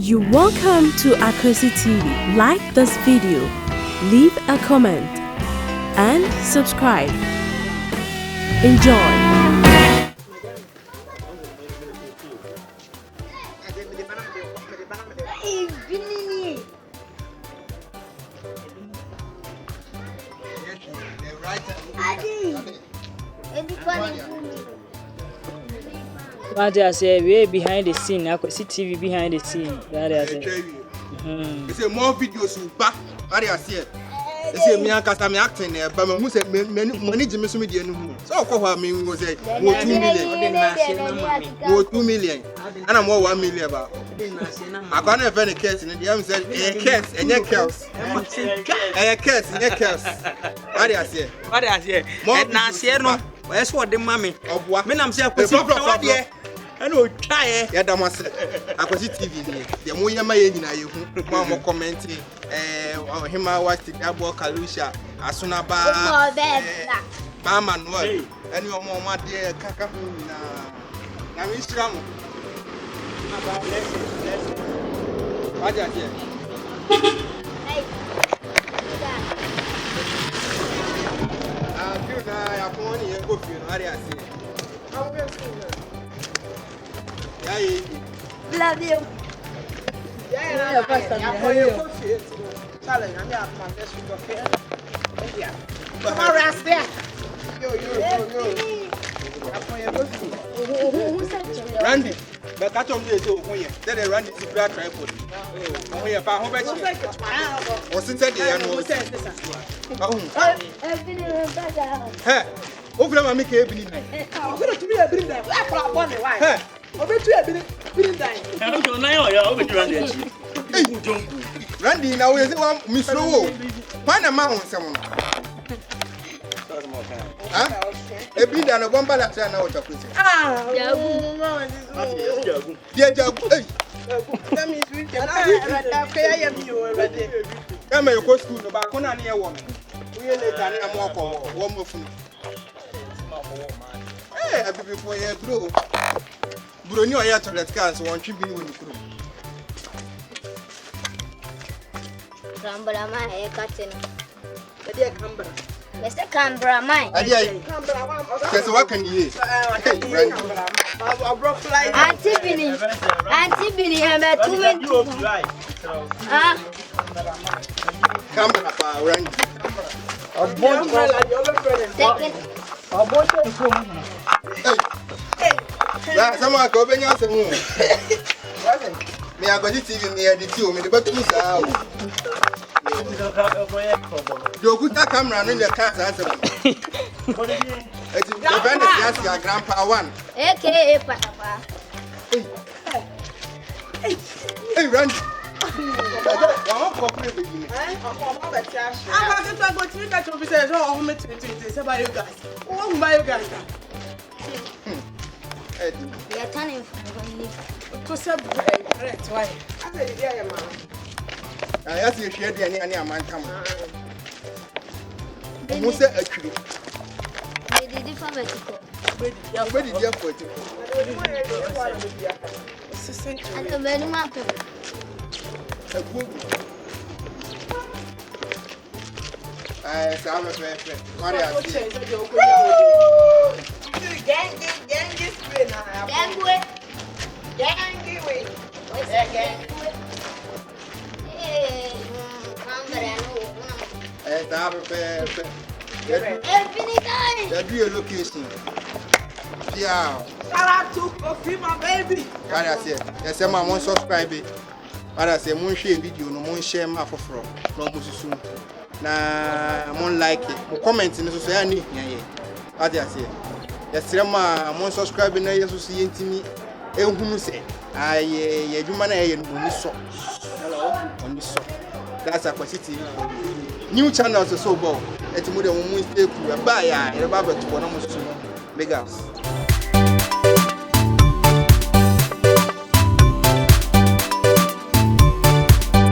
You're welcome to Akosi TV. Like this video, leave a comment, and subscribe. Enjoy. What I say, we behind the scene. I could see TV behind the scene. That I say. They say more videos will back. What I say. They say me and Kasa me acting there, but me say money Jimmy so me dey no. So ko me go say mo 2 million. Mo 2 million. And I'm more 1 million ba. I can't have any case in the am said case and your case. Case and your case. What I say. What I say. Na say no. Where's what the mommy? Me nam say ko si I know try ya da mase Akosi TV ni de mo yama ye nyina ye hu mo comment hima wasti abo kalusha asuna ba ba manuel eni omo ma de kaka hu na mi shira mo aba let's aja tie hey na ya ko ni ye ko fi no ari ase love you. Yeah, first time. Challenge, I'm here for my best friend. Yeah. Come on, Rasta. Yo. Randy, but catch on this. Then Randy is a tripod. Oh, yeah, but how about you? Or since I know. Hey, over my make every night. I'm going to be a bring that. I'm going to wife. Randy, now we say Miss Low. Find a man someone. A bit and a bomb like that now. Dear Jabu, that means we can you already. Come here, go school about one near woman. We let a more more food. Hey, happy before you grow. Bruni oya to let cans one trip in the crew. Cambra my hair cutting. Mr. Cambra my. Guess what can you Auntie Billy, I'm at 2 minutes. Cambra, Randy. Someone go bring us a moon. Me, I got it even near the two, me the button is out. You put that camera in the car. It's the band is your grandpa one. AKA Papa. Hey, Randy. I'm going We are turning from to sub correct. Why? I see you share the any man come. Who said actually? They did it for vertical. Where did you put it? I don't know what to I saw my friend. What are you location? Yeah. Shout out to Kofi, my baby. What I say? Yes, I'm on subscribe. What I say? Mon share video, no mon share my for no mususu. Na mon like it, mon comment in so any. What I say? Yes, I'm on subscribe na yesu see intimi. Ehunu say. Aye, adwuma na ye no so. Hello, on so. That's Akosi TV. New channels so ball. Eti mo de mo stay cool. Ba ya, e ba beto na mususu. Big ups.